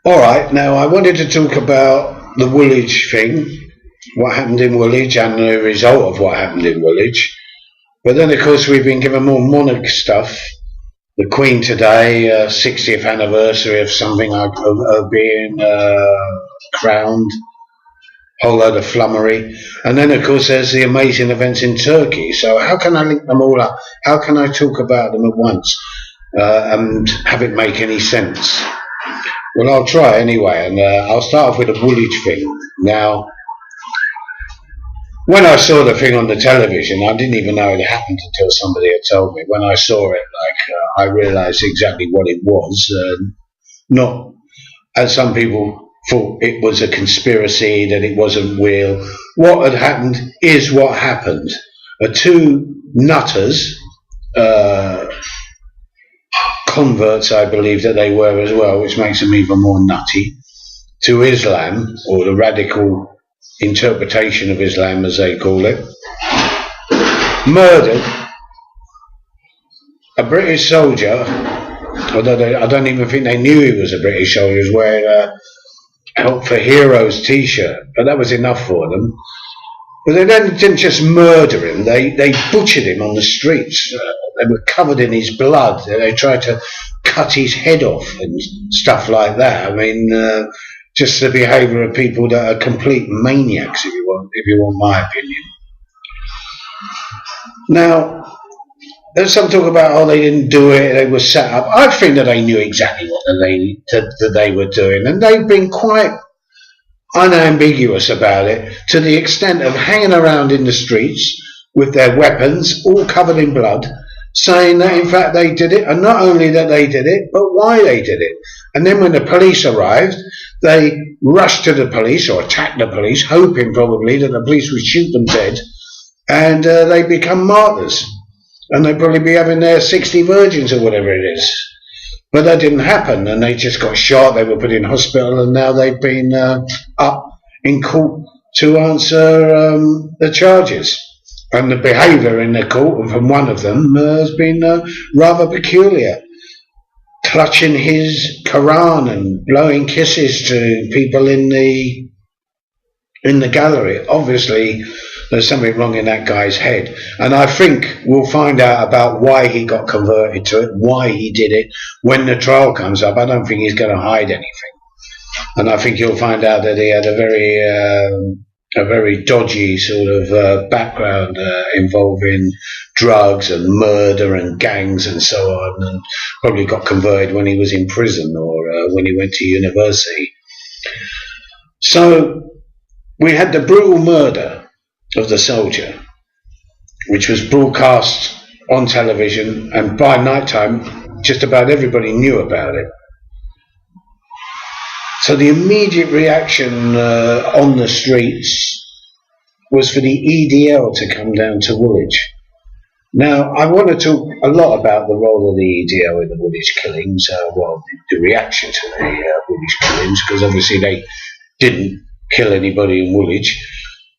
All right, now I wanted to talk about the Woolwich thing, what happened in Woolwich and the result of what happened in Woolwich. But then, of course, we've been given more monarch stuff. The Queen today, 60th anniversary of something of being crowned, whole load of flummery. And then, of course, there's the amazing events in Turkey. So how can I link them all up? How can I talk about them at once and have it make any sense? Well, I'll try anyway, and I'll start off with the Woolwich thing. Now, when I saw the thing on the television, I didn't even know it happened until somebody had told me. When I saw it, I realised exactly what it was. Not, as some people thought it was a conspiracy, that it wasn't real. What had happened is what happened. Two nutters, converts, I believe that they were as well, which makes them even more nutty, to Islam, or the radical interpretation of Islam as they call it, murdered a British soldier, although I don't even think they knew he was a British soldier. He was wearing a Help for Heroes t-shirt, but that was enough for them. But they didn't just murder him, they butchered him on the streets. They were covered in his blood. They tried to cut his head off and stuff like that. I mean, just the behaviour of people that are complete maniacs, if you want my opinion. Now, there's some talk about, oh, they didn't do it, they were set up. I think that they knew exactly what that they were doing, and they've been quite unambiguous about it, to the extent of hanging around in the streets with their weapons all covered in blood, saying that in fact they did it, and not only that they did it, but why they did it. And then when the police arrived, they rushed to the police, or attacked the police, hoping probably that the police would shoot them dead, and they become martyrs, and they'd probably be having their 60 virgins or whatever it is. But that didn't happen, and they just got shot. They were put in hospital, and now they've been up in court to answer the charges. And the behaviour in the court, and from one of them, has been rather peculiar. Clutching his Quran and blowing kisses to people in the gallery. Obviously, there's something wrong in that guy's head. And I think we'll find out about why he got converted to it, why he did it, when the trial comes up. I don't think he's going to hide anything. And I think you'll find out that he had a very dodgy sort of background involving drugs and murder and gangs and so on, and probably got converted when he was in prison or when he went to university. So we had the brutal murder of the soldier, which was broadcast on television, and by night time just about everybody knew about it. So the immediate reaction on the streets was for the EDL to come down to Woolwich. Now, I want to talk a lot about the role of the EDL in the Woolwich killings, the reaction to the Woolwich killings, because obviously they didn't kill anybody in Woolwich,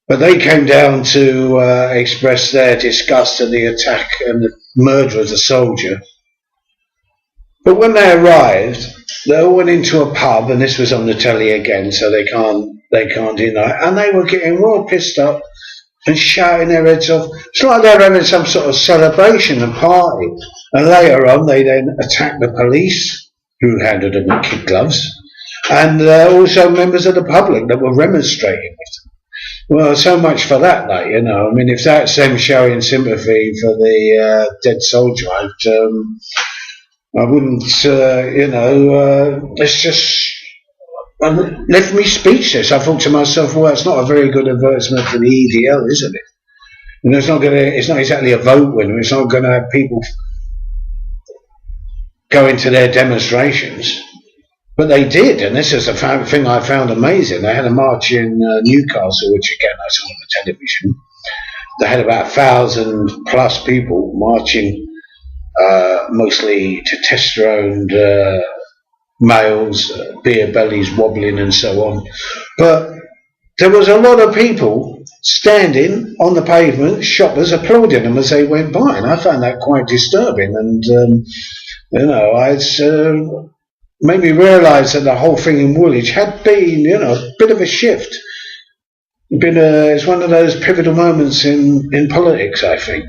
but they came down to express their disgust at the attack and the murder of the soldier. But when they arrived, they all went into a pub, and this was on the telly again, so they can't deny it, and they were getting well pissed up and shouting their heads off. It's like they're having some sort of celebration and party. And later on, they then attacked the police, who handled them with kid gloves, and also members of the public that were remonstrating with them. Well, so much for that, like, you know. I mean, if that's them showing sympathy for the dead soldier, I wouldn't, it's just left me speechless. I thought to myself, well, it's not a very good advertisement for the EDL, isn't it? And it's not exactly a vote winner. It's not going to have people go into their demonstrations. But they did, and this is the thing I found amazing. They had a march in Newcastle, which again I saw on the television. They had about 1,000 plus people marching, mostly testosterone males, beer bellies wobbling and so on. But there was a lot of people standing on the pavement, shoppers applauding them as they went by, and I found that quite disturbing. And made me realise that the whole thing in Woolwich had been, you know, a bit of a shift. It's one of those pivotal moments in politics, I think.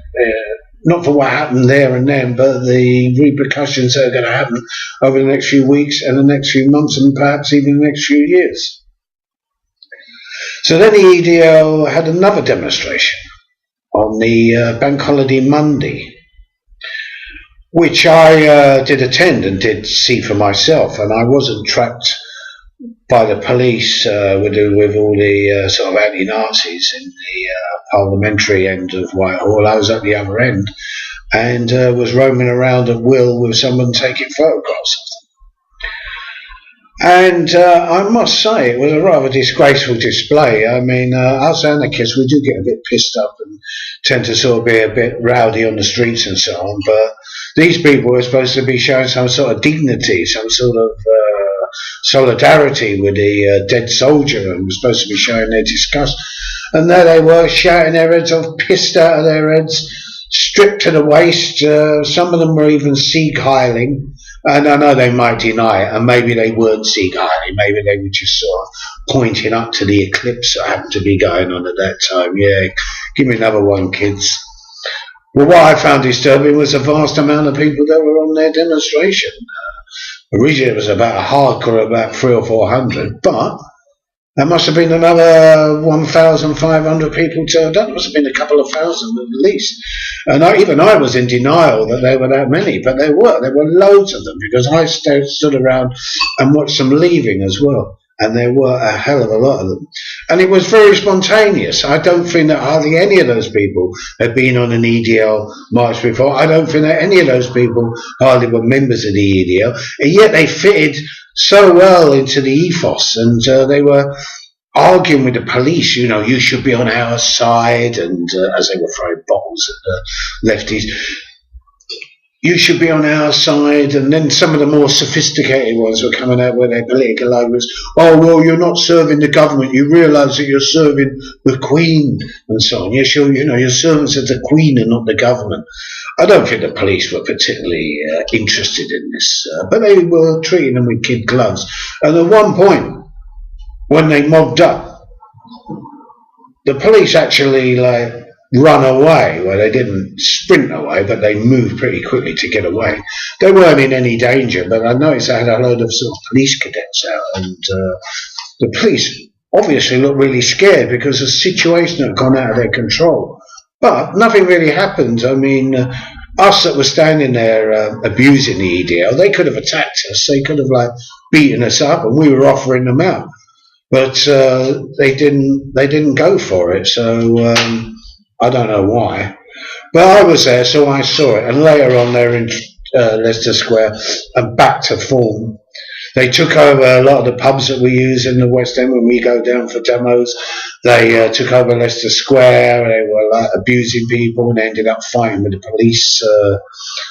Not for what happened there and then, but the repercussions that are going to happen over the next few weeks and the next few months and perhaps even the next few years. So then the EDL had another demonstration on the bank holiday Monday, which I did attend and did see for myself, and I wasn't trapped by the police with all the sort of anti-Nazis in the parliamentary end of Whitehall. I was at the other end and was roaming around at will with someone taking photographs of them. And I must say it was a rather disgraceful display. I mean, us anarchists, we do get a bit pissed up and tend to sort of be a bit rowdy on the streets and so on, but these people were supposed to be showing some sort of dignity, some sort of solidarity with the dead soldier, and were supposed to be showing their disgust. And there they were, shouting their heads off, pissed out of their heads, stripped to the waist. Some of them were even Sieg-heiling. And I know they might deny it, and maybe they weren't Sieg-heiling. Maybe they were just sort of pointing up to the eclipse that happened to be going on at that time. Yeah, give me another one, kids. Well, what I found disturbing was the vast amount of people that were on their demonstration. Originally it was about a hardcore, about 300 or 400, but there must have been another 1,500 people turned up. There must have been a couple of thousand at least. And even I was in denial that there were that many, but there were loads of them, because I stood around and watched them leaving as well. And there were a hell of a lot of them. And it was very spontaneous. I don't think that hardly any of those people had been on an EDL march before. I don't think that any of those people hardly were members of the EDL. And yet they fitted so well into the ethos. And they were arguing with the police, you know, you should be on our side. And as they were throwing bottles at the lefties, you should be on our side. And then some of the more sophisticated ones were coming out with their political arguments. Oh, well, you're not serving the government. You realise that you're serving the Queen and so on. Yes, you're servants of the Queen and not the government. I don't think the police were particularly interested in this, but they were treating them with kid gloves. And at one point, when they mobbed up, the police actually run away. Well, they didn't sprint away, but they moved pretty quickly to get away. They weren't in any danger, but I noticed I had a load of sort of police cadets out, and the police obviously looked really scared because the situation had gone out of their control. But nothing really happened. I mean, us that were standing there abusing the EDL, they could have attacked us. They could have beaten us up, and we were offering them out. But they didn't go for it. So I don't know why. But I was there, so I saw it. And later on, they're in Leicester Square and back to form. They took over a lot of the pubs that we use in the West End when we go down for demos. They took over Leicester Square. They were abusing people, and they ended up fighting with the police.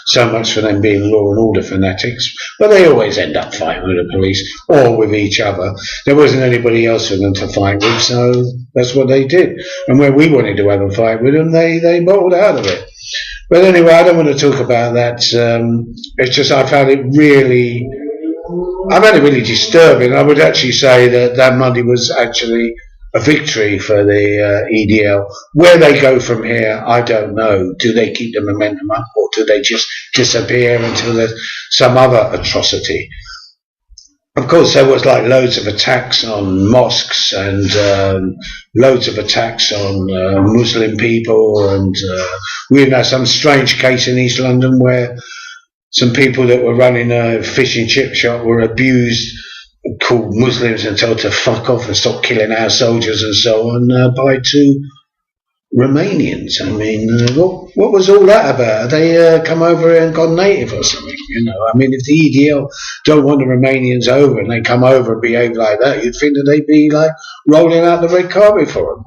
So much for them being law and order fanatics. But they always end up fighting with the police or with each other. There wasn't anybody else for them to fight with, so that's what they did. And where we wanted to have a fight with them, they bottled out of it. But anyway, I don't want to talk about that. It's just I found it really disturbing. I would actually say that Monday was actually a victory for the EDL. Where they go from here, I don't know. Do they keep the momentum up, or do they just disappear until there's some other atrocity? Of course, there was loads of attacks on mosques and loads of attacks on Muslim people, and we had some strange case in East London where some people that were running a fish and chip shop were abused, called Muslims, and told to fuck off and stop killing our soldiers and so on by two Romanians. I mean, what was all that about? They come over and gone native or something, you know? I mean, if the EDL don't want the Romanians over and they come over and behave like that, you'd think that they'd be rolling out the red carpet for them.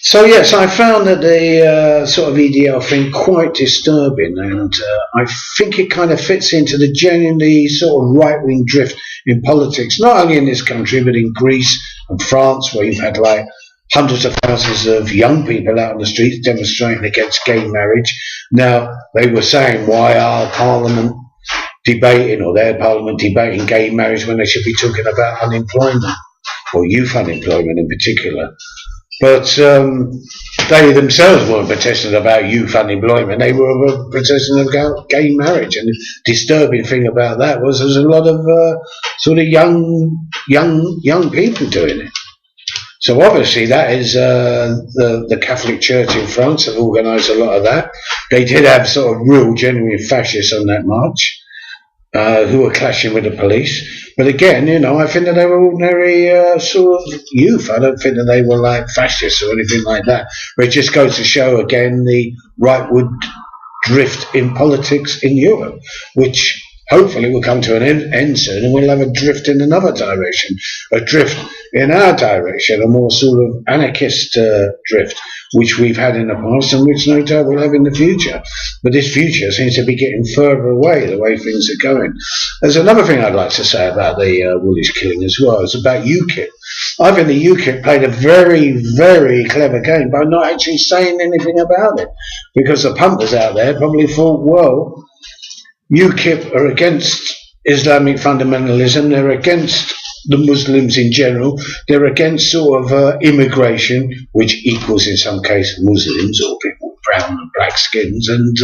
So yes, I found that the sort of EDL thing quite disturbing, and I think it kind of fits into the genuinely sort of right-wing drift in politics, not only in this country but in Greece and France, where you've had hundreds of thousands of young people out on the streets demonstrating against gay marriage. Now, they were saying, why our parliament debating, or their parliament debating gay marriage when they should be talking about unemployment, or youth unemployment in particular. But they themselves weren't protesting about youth unemployment. They were protesting about gay marriage. And the disturbing thing about that was there's a lot of sort of young people doing it. So obviously that is the Catholic Church in France have organised a lot of that. They did have sort of real, genuine fascists on that march who were clashing with the police. But again, you know, I think that they were ordinary sort of youth. I don't think that they were like fascists or anything like that. But it just goes to show again the rightward drift in politics in Europe, which hopefully will come to an end soon, and we'll have a drift in another direction, a drift in our direction, a more sort of anarchist drift, which we've had in the past and which no doubt we'll have in the future. But this future seems to be getting further away, the way things are going. There's another thing I'd like to say about the Woolwich killing as well. It's about UKIP. I think the UKIP played a very, very clever game by not actually saying anything about it, because the punters out there probably thought, well, UKIP are against Islamic fundamentalism, they're against the Muslims in general, they're against sort of immigration, which equals in some cases Muslims or people with brown and black skins, and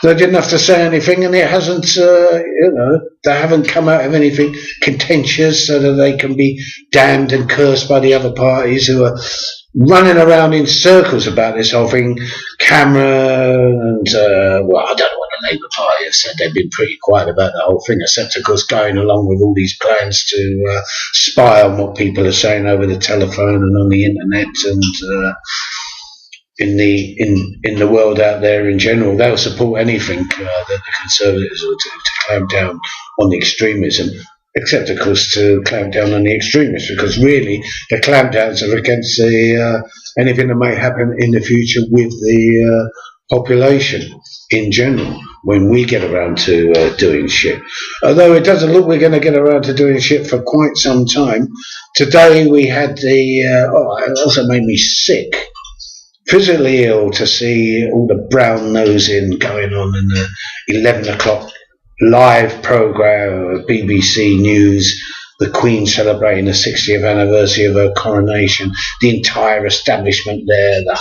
they didn't have to say anything, and it hasn't, you know, they haven't come out of anything contentious so that they can be damned and cursed by the other parties who are running around in circles about this whole thing. Cameron and, well, I don't know what the Labour Party have said. They've been pretty quiet about the whole thing, except, of course, going along with all these plans to spy on what people are saying over the telephone and on the internet and in the world out there in general. They'll support anything that the Conservatives will do to clamp down on the extremism, except, of course, to clamp down on the extremists, because really the clampdowns are against the anything that may happen in the future with the population in general when we get around to doing shit. Although it doesn't look we're going to get around to doing shit for quite some time. Today we had the, it also made me sick, physically ill, to see all the brown nosing going on in the 11 o'clock live programme of BBC News, the Queen celebrating the 60th anniversary of her coronation, the entire establishment there, the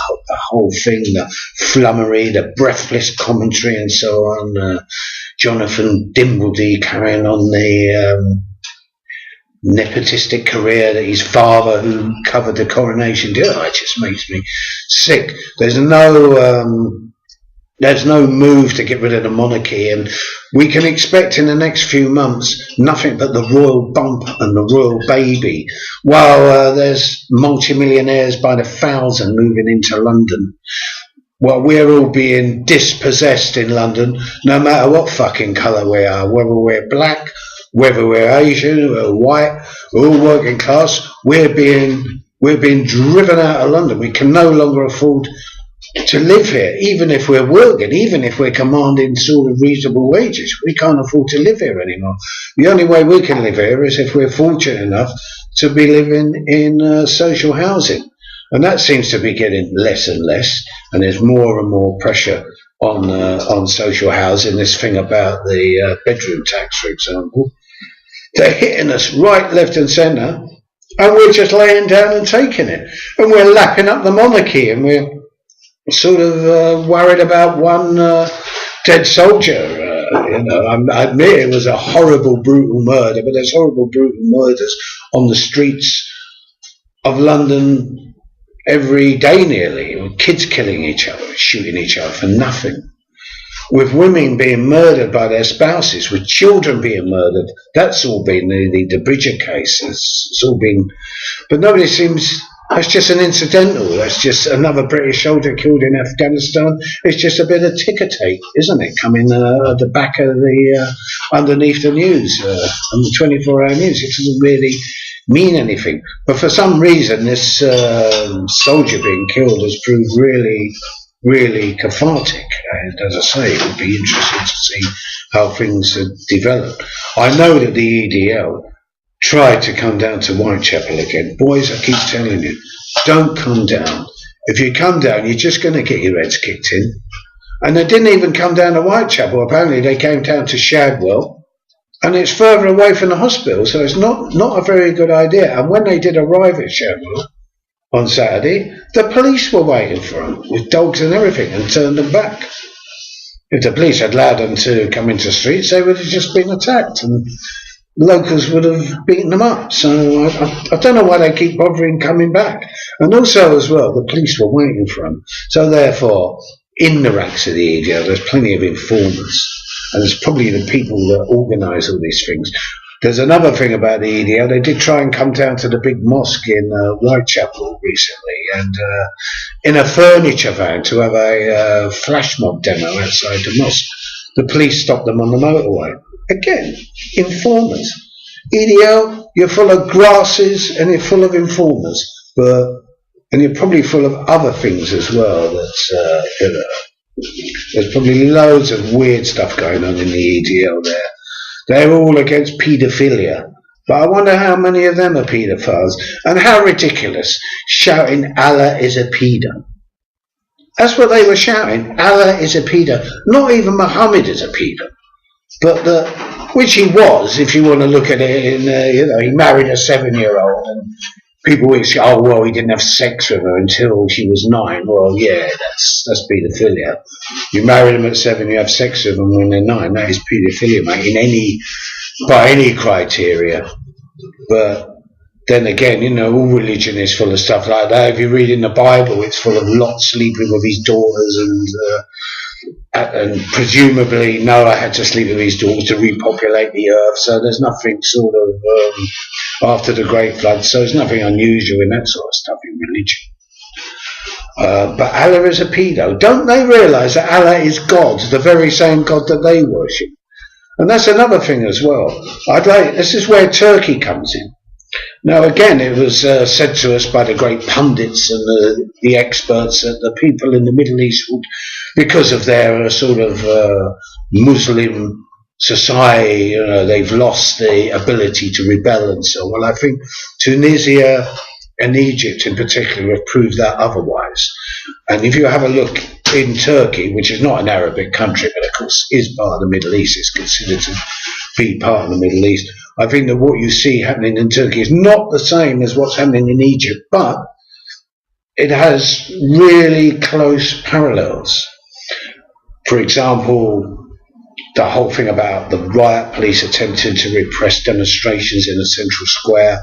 whole thing, the flummery, the breathless commentary and so on, Jonathan Dimbleby carrying on the nepotistic career that his father, who covered the coronation, did. It just makes me sick. There's no move to get rid of the monarchy, and we can expect in the next few months nothing but the royal bump and the royal baby, while there's multimillionaires by the thousand moving into London, while we're all being dispossessed in London, no matter what fucking colour we are, whether we're black, whether we're Asian or white, we're all working class. We're being driven out of London. We can no longer afford to live here, even if we're working, even if we're commanding sort of reasonable wages. We can't afford to live here anymore. The only way we can live here is if we're fortunate enough to be living in social housing, and that seems to be getting less and less, and there's more and more pressure on social housing. This thing about the bedroom tax, for example, they're hitting us right, left and centre, and we're just laying down and taking it, and we're lapping up the monarchy, and we're sort of worried about one dead soldier. I admit it was a horrible, brutal murder, but there's horrible, brutal murders on the streets of London every day nearly, with kids killing each other, shooting each other for nothing, with women being murdered by their spouses, with children being murdered. That's all been the Bridger case. It's all been, but nobody seems. That's just an incidental. That's just another British soldier killed in Afghanistan. It's just a bit of ticker tape, isn't it? Coming at the back of the underneath the news on the 24-hour news. It doesn't really mean anything. But for some reason, this soldier being killed has proved really, really cathartic. And as I say, it would be interesting to see how things develop. I know that the EDL tried to come down to Whitechapel again. Boys, I keep telling you, don't come down. If you come down, you're just going to get your heads kicked in. And they didn't even come down to Whitechapel. Apparently they came down to Shadwell, and it's further away from the hospital, so it's not a very good idea. And when they did arrive at Shadwell on Saturday, the police were waiting for them with dogs and everything and turned them back. If the police had allowed them to come into the streets, they would have just been attacked and locals would have beaten them up. So I don't know why they keep bothering coming back. And also as well, the police were waiting for them. So therefore, in the ranks of the EDL, there's plenty of informers. And there's probably the people that organise all these things. There's another thing about the EDL. They did try and come down to the big mosque in Whitechapel recently, and in a furniture van to have a flash mob demo outside the mosque. The police stopped them on the motorway. Again, informers. EDL, you're full of grasses and you're full of informers, and you're probably full of other things as well. There's probably loads of weird stuff going on in the EDL there. They're all against paedophilia, but I wonder how many of them are paedophiles, and how ridiculous, shouting Allah is a pedo. That's what they were shouting, Allah is a pedo. Not even Muhammad is a pedo, but which he was, if you want to look at it in, he married a 7-year-old, and people would say, oh, well, he didn't have sex with her until she was 9. Well, yeah, that's paedophilia. You marry them at 7, you have sex with them when they're 9. That is paedophilia, mate, by any criteria. But then again, all religion is full of stuff like that. If you read in the Bible, it's full of Lot sleeping with his daughters, and presumably Noah had to sleep with his daughters to repopulate the earth. So there's nothing sort of after the Great Flood. So there's nothing unusual in that sort of stuff in religion. But Allah is a pedo. Don't they realise that Allah is God, the very same God that they worship? And that's another thing as well. This is where Turkey comes in. Now again, it was said to us by the great pundits and the experts that the people in the Middle East would, because of their sort of Muslim society, they've lost the ability to rebel and so on. Well, I think Tunisia and Egypt in particular have proved that otherwise. And if you have a look in Turkey, which is not an Arabic country, but of course is part of the Middle East, it's considered to be part of the Middle East, I think that what you see happening in Turkey is not the same as what's happening in Egypt, but it has really close parallels. For example, the whole thing about the riot police attempting to repress demonstrations in a central square,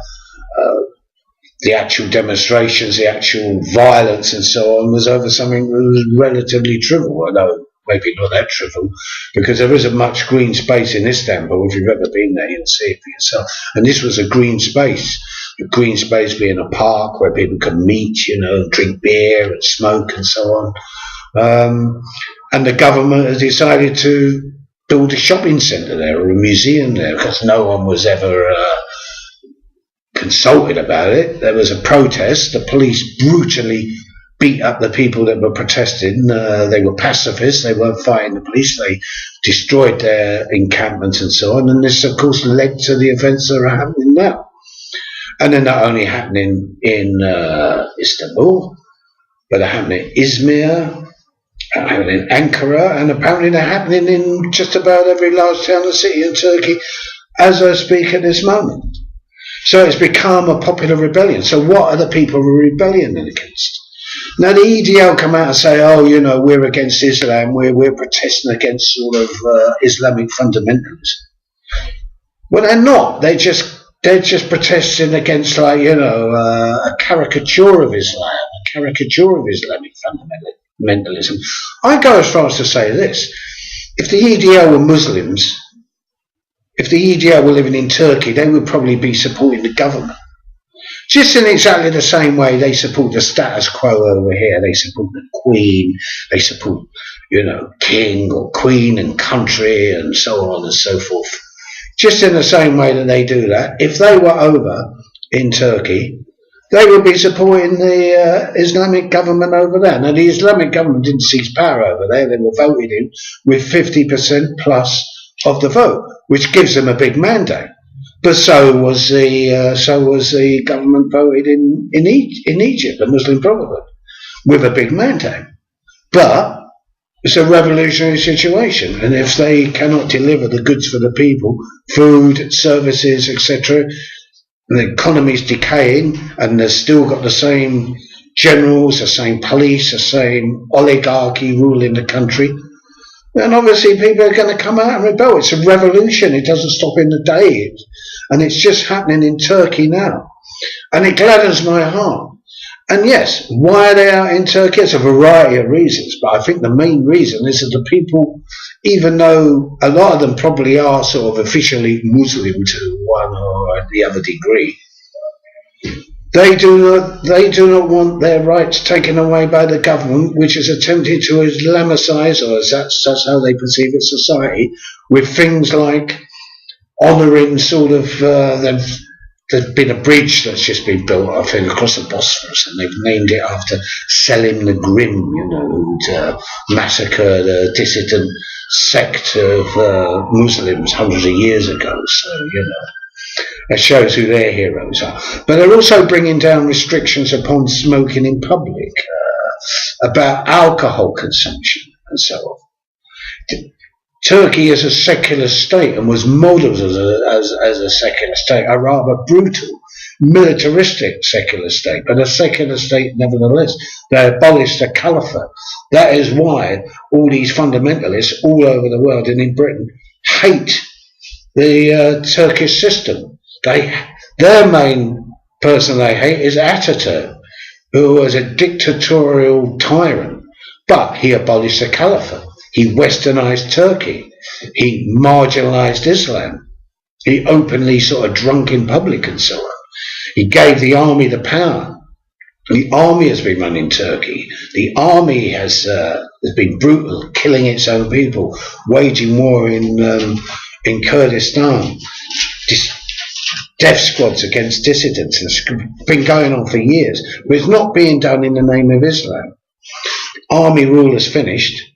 the actual demonstrations, the actual violence and so on was over something that was relatively trivial. I know maybe not that trivial, because there isn't much green space in Istanbul. If you've ever been there, you'll see it for yourself. And this was a green space being a park where people could meet, drink beer and smoke and so on. And the government has decided to build a shopping centre there or a museum there, because no one was ever consulted about it. There was a protest. The police brutally beat up the people that were protesting. They were pacifists. They weren't fighting the police. They destroyed their encampments and so on. And this, of course, led to the events that are happening now. And they're not only happening in Istanbul, but they're happening in Izmir, happening in Ankara, and apparently they're happening in just about every large town and city in Turkey as I speak at this moment. So it's become a popular rebellion. So what are the people rebelling against? Now the EDL come out and say, oh, we're against Islam, we're protesting against sort of Islamic fundamentalism. Well, they're not. They're just protesting against, a caricature of Islam, a caricature of Islamic fundamentalism. I go as far as to say this: if the EDL were Muslims, if the EDL were living in Turkey, they would probably be supporting the government. Just in exactly the same way they support the status quo over here. They support the Queen, they support, King or Queen and country and so on and so forth. Just in the same way that they do that, if they were over in Turkey, they would be supporting the Islamic government over there. Now, the Islamic government didn't seize power over there. They were voted in with 50% plus of the vote, which gives them a big mandate. But so was the government voted in Egypt, the Muslim Brotherhood, with a big mandate. But It's a revolutionary situation, and if they cannot deliver the goods for the people, food, services, etc., the economy's decaying, and they've still got the same generals, the same police, the same oligarchy ruling the country, then obviously people are going to come out and rebel. It's a revolution. It doesn't stop in the day, and it's just happening in Turkey now, and it gladdens my heart. And yes, why are they out in Turkey? It's a variety of reasons, but I think the main reason is that the people, even though a lot of them probably are sort of officially Muslim to one or the other degree, they do not want their rights taken away by the government, which has attempted to Islamicize, or that's how they perceive it, society, with things like honouring sort of there's been a bridge that's just been built, I think, across the Bosphorus, and they've named it after Selim the Grim, you know, who'd massacred a dissident sect of Muslims hundreds of years ago. So, you know, it shows who their heroes are. But they're also bringing down restrictions upon smoking in public, about alcohol consumption, and so on. Turkey is a secular state and was modelled as a secular state, a rather brutal, militaristic secular state, but a secular state nevertheless. They abolished the caliphate. That is why all these fundamentalists all over the world and in Britain hate the Turkish system. Their main person they hate is Ataturk, who was a dictatorial tyrant, but he abolished the caliphate. He westernized Turkey. He marginalized Islam. He openly sort of drunk in public and so on. He gave the army the power. The army has been running Turkey. The army has been brutal, killing its own people, waging war in Kurdistan, death squads against dissidents. It's been going on for years, but it's not being done in the name of Islam. Army rule is finished.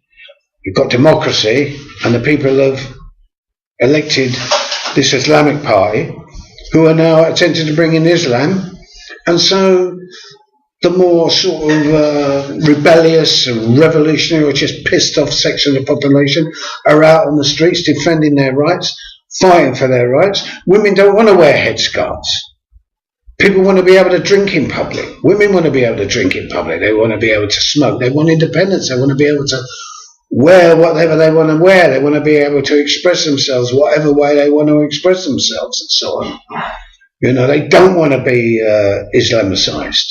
You've got democracy, and the people have elected this Islamic party, who are now attempting to bring in Islam, and so the more sort of rebellious and revolutionary or just pissed off section of the population are out on the streets defending their rights, fighting for their rights. Women don't want to wear headscarves. People want to be able to drink in public. Women want to be able to drink in public. They want to be able to smoke. They want independence. They want to be able to wear whatever they want to wear. They want to be able to express themselves whatever way they want to express themselves and so on. You know, they don't want to be Islamicized.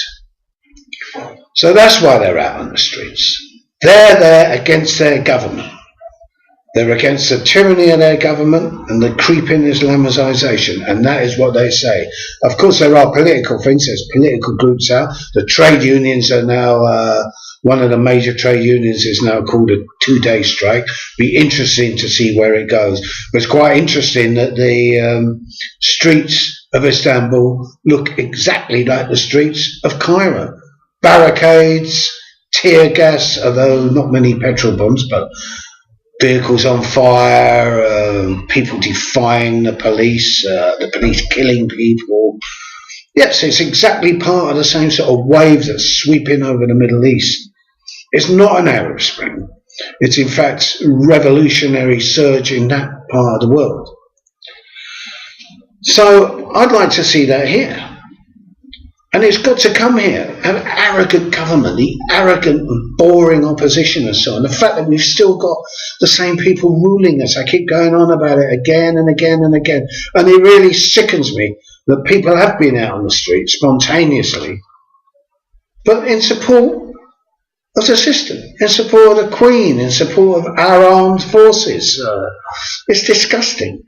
So that's why they're out on the streets. They're there against their government. They're against the tyranny of their government and the creeping Islamicization, and that is what they say. Of course, there are political things. There's political groups out. The trade unions are now, one of the major trade unions is now called a 2-day strike. Be interesting to see where it goes. But it's quite interesting that the streets of Istanbul look exactly like the streets of Cairo. Barricades, tear gas, although not many petrol bombs, but vehicles on fire, people defying the police killing people. Yes, it's exactly part of the same sort of wave that's sweeping over the Middle East. It's not an Arab Spring. It's in fact a revolutionary surge in that part of the world. So I'd like to see that here. And it's got to come here. An arrogant government, the arrogant and boring opposition and so on. The fact that we've still got the same people ruling us. I keep going on about it again and again and again. And it really sickens me that people have been out on the street spontaneously, but in support of the system, in support of the Queen, in support of our armed forces. It's disgusting.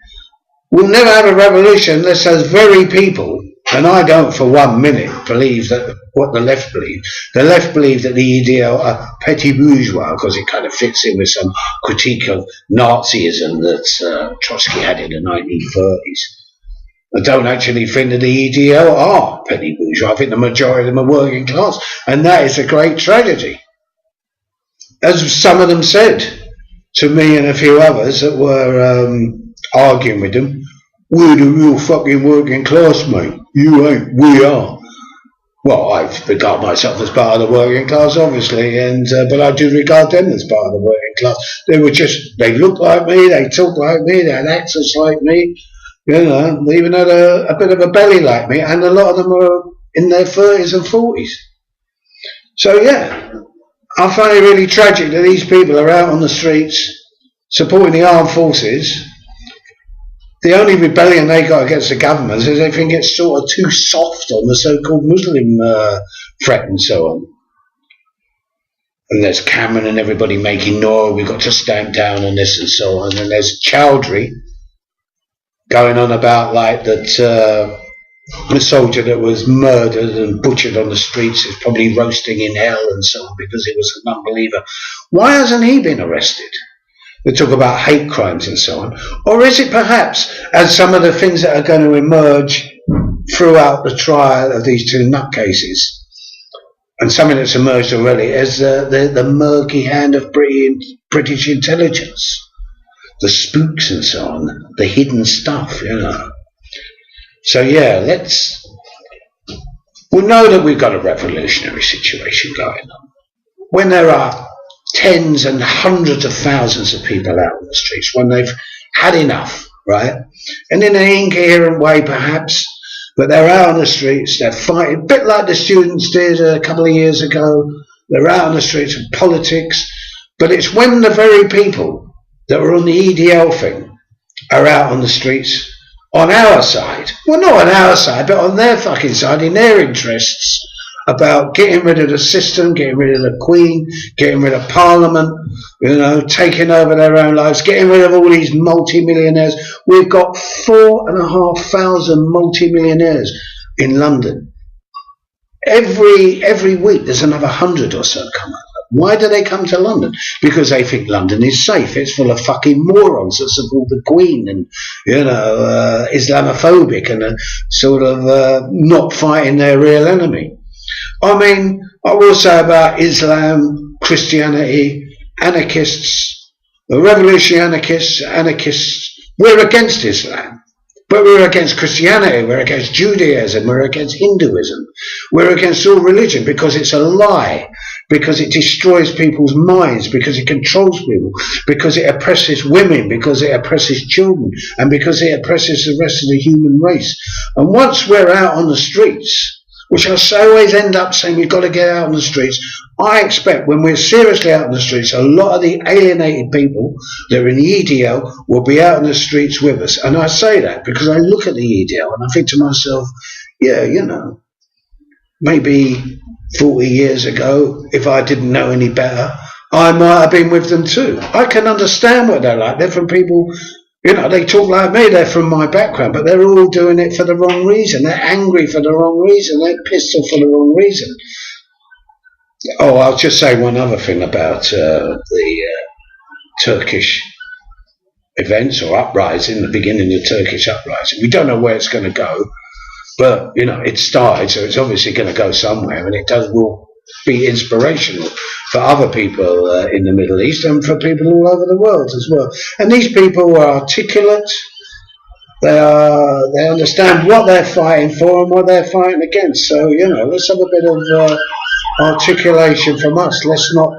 We'll never have a revolution unless those very people, and I don't for 1 minute believe that what the left believe. The left believe that the EDL are petty bourgeois because it kind of fits in with some critique of Nazism that Trotsky had in the 1930s. I don't actually think that the EDL are petty bourgeois. I think the majority of them are working class, and that is a great tragedy. As some of them said to me and a few others that were arguing with them, we're the real fucking working class, mate. You ain't, we are. Well, I regard myself as part of the working class, obviously, and but I do regard them as part of the working class. They looked like me, they talked like me, they had accents like me, you know, they even had a bit of a belly like me, and a lot of them were in their 30s and 40s. So yeah, I find it really tragic that these people are out on the streets supporting the armed forces. The only rebellion they got against the government is they think it's sort of too soft on the so-called Muslim threat and so on. And there's Cameron and everybody making noise, we've got to stamp down on this and so on. And there's Chowdhury going on about like that the soldier that was murdered and butchered on the streets is probably roasting in hell and so on because he was an unbeliever. Why hasn't he been arrested? They talk about hate crimes and so on. Or is it perhaps, as some of the things that are going to emerge throughout the trial of these two nutcases, and something that's emerged already, is the murky hand of British intelligence, the spooks and so on, the hidden stuff, you know. So yeah, we'll know that we've got a revolutionary situation going on. When there are tens and hundreds of thousands of people out on the streets, when they've had enough, right? And in an incoherent way perhaps, but they're out on the streets, they're fighting, a bit like the students did a couple of years ago. They're out on the streets with politics, but it's when the very people that were on the EDL thing are out on the streets on our side, well not on our side, but on their fucking side, in their interests, about getting rid of the system, getting rid of the Queen, getting rid of Parliament, you know, taking over their own lives, getting rid of all these multi-millionaires. We've got 4,500 multi-millionaires in London. Every week there's another 100 or so come over. Why do they come to London? Because they think London is safe. It's full of fucking morons that support the Queen and, you know, Islamophobic and sort of not fighting their real enemy. I mean, I will say about Islam, Christianity, anarchists, the revolutionary anarchists, we're against Islam, but we're against Christianity, we're against Judaism, we're against Hinduism, we're against all religion because it's a lie, because it destroys people's minds, because it controls people, because it oppresses women, because it oppresses children, and because it oppresses the rest of the human race. And once we're out on the streets, which I always end up saying we've got to get out on the streets, I expect when we're seriously out on the streets, a lot of the alienated people that are in the EDL will be out on the streets with us. And I say that because I look at the EDL and I think to myself, yeah, you know, maybe 40 years ago, if I didn't know any better, I might have been with them too. I can understand what they're like. They're from people, you know, they talk like me, they're from my background, but they're all doing it for the wrong reason. They're angry for the wrong reason. They're pissed off for the wrong reason. Oh, I'll just say one other thing about the Turkish events or uprising, the beginning of the Turkish uprising. We don't know where it's going to go, but, you know, it started, so it's obviously going to go somewhere, and it will be inspirational for other people in the Middle East and for people all over the world as well. And these people are articulate. They understand what they're fighting for and what they're fighting against. So, you know, let's have a bit of articulation from us. Let's not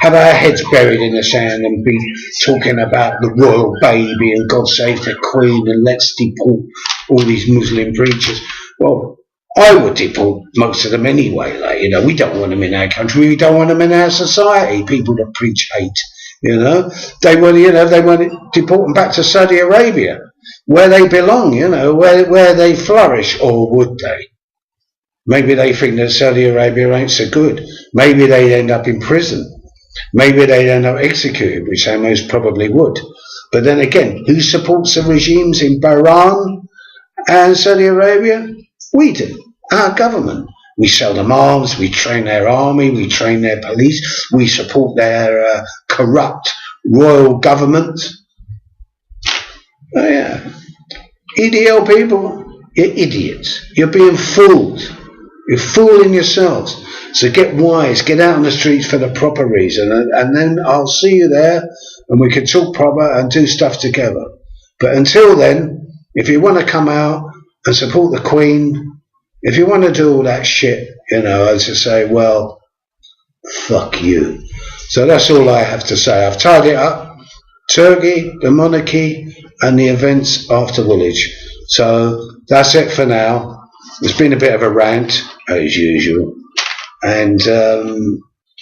have our heads buried in the sand and be talking about the royal baby and God save the Queen and let's deport all these Muslim preachers. Well, I would deport most of them anyway. Like, you know, we don't want them in our country. We don't want them in our society. People that preach hate, you know, they want to deport them back to Saudi Arabia, where they belong, you know, where they flourish, or would they? Maybe they think that Saudi Arabia ain't so good. Maybe they end up in prison. Maybe they end up executed, which they most probably would. But then again, who supports the regimes in Bahrain and Saudi Arabia? We do, our government. We sell them arms, we train their army, we train their police, we support their corrupt royal government. Oh yeah, EDL people, you're idiots. You're being fooled. You're fooling yourselves. So get wise, get out on the streets for the proper reason, and then I'll see you there, and we can talk proper and do stuff together. But until then, if you want to come out and support the Queen, if you want to do all that shit, you know, as to say, well, fuck you. So that's all I have to say. I've tied it up. Turkey, the monarchy, and the events after Woolwich. So that's it for now. It's been a bit of a rant, as usual. And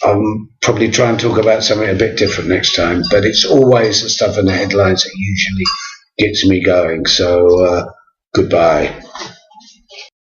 I'll probably try and talk about something a bit different next time. But it's always the stuff in the headlines that usually gets me going. So goodbye.